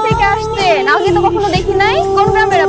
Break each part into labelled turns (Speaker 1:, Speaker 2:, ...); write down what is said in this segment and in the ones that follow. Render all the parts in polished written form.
Speaker 1: থেকে আসছেন? আগে তো কখনো দেখি নাই। কোন গ্রামের?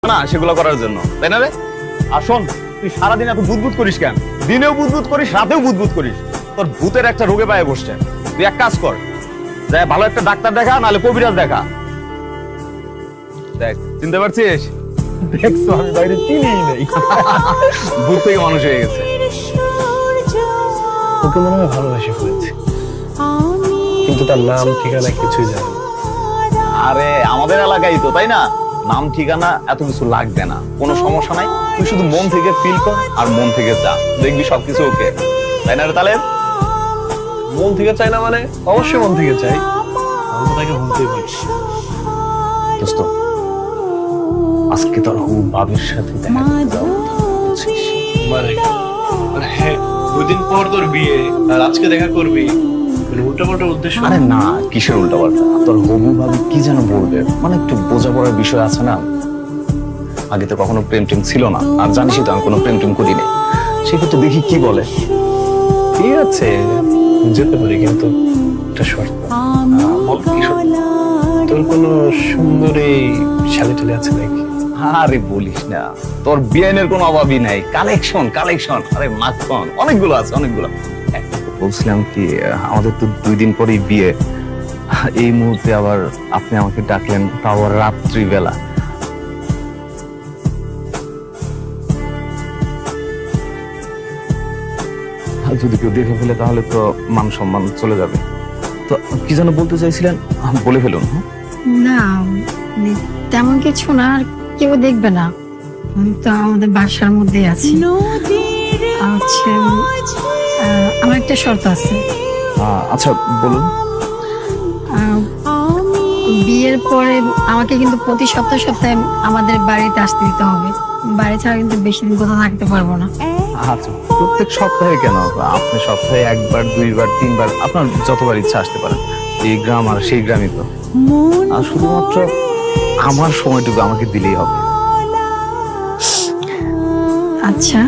Speaker 2: না সেগুলো করার জন্য, তাই না রে? আর শোন, তুই সারাদিন এত বুদবুদ করিস কেন? দিনেও বুদবুদ করিস, রাতেও বুদবুদ করিস। তোর ভূতের একটা রোগে পায়ে বসছে। তুই এক কাজ কর, যাই ভালো একটা ডাক্তার দেখা, নাহলে কবিরাজ দেখা। দেখ, চিনতে পারছিস?
Speaker 3: দেখছো আমি বাইরে চিনিই নেই।
Speaker 2: ভূত থেকে মানুষ হয়ে গেছে।
Speaker 3: ওকে মনে হয় ভালোবাসে ফেলেছি, কিন্তু তার নাম ঠিকানা কিছুই জানি না।
Speaker 2: আরে আমাদের এলাকায় তো, তাই না? নাম ঠিকানা এত কিছু লাগবে না, কোনো সমস্যা নাই। তুই শুধু মন থেকে ফিল কর আর মন থেকে যা, দেখবি সবকিছু ওকে, তাই না রে তাহলে?
Speaker 3: মন থেকে চাই না মানে? অবশ্যই মন থেকে চাই, আমি তো তাকে ভুলতেই পারছি।
Speaker 2: দোস্ত, আজকে তোর বাবির সাথে দেখা করতে যাবো, বুঝছিস?
Speaker 3: মানে হ্যাঁ, 2 দিন পর তোর বিয়ে আর আজকে দেখা করবি, উল্টা পাল্টা উদ্দেশ্য?
Speaker 2: আরে না, কিসের উল্টা পাল্টা? তোর হবু ভাবি কি যেন বলবে, মানে একটু বোঝাপড়ার বিষয় আছে না। আগে তো কখনো প্রেম টেম ছিল না, আর জানিসই তো আমি কোনো প্রেম টেম করিনি। সেক্ষেত্রে দেখি কি বলে।
Speaker 3: ঠিক আছে, যেতে পারি, কিন্তু একটা শর্ত। বল কি শর্ত? তোর কোনো সুন্দরী শালি টালি আছে নাকি?
Speaker 2: আরে বলিস না, তোর বিয়ানের কোনো অভাবই নাই। কালেকশন কালেকশন, আরে মাখন অনেকগুলো আছে, অনেকগুলো। বলছিলাম কি, আমাদের তো 2 দিন পরেই বিয়ে। এই মুহূর্তে আবার আপনি আমাকে ডাকলেন, তাও আবার রাত্রিবেলা। আর যদি কেউ দেখে ফেলে তাহলে তো মান সম্মান চলে যাবে। তো কি যেন বলতে চাইছিলেন, বলে ফেলুন।
Speaker 4: না, তেমন কিছু না, আর কেউ দেখবে না। আমি তো আমাদের বাসার মধ্যে আছি। আচ্ছা, আমার একটা শর্ত আছে।
Speaker 2: আচ্ছা বলুন।
Speaker 4: বিয়ের পরে আমাকে কিন্তু প্রতি সপ্তাহে সপ্তাহে আমাদের বাড়িতে আসতে দিতে হবে। বাড়ি ছাড়া কিন্তু বেশি দিন কোথাও থাকতে পারবো না।
Speaker 2: আচ্ছা, প্রত্যেক সপ্তাহে কেন? আপনি সপ্তাহে 1বার 2বার 3বার আপনার যতবার ইচ্ছা আসতে পারেন। এই গ্রাম আর সেই গ্রামই তো। আর শুধুমাত্র আমার সময়টুকু আমাকে দিলেই হবে।
Speaker 4: আচ্ছা।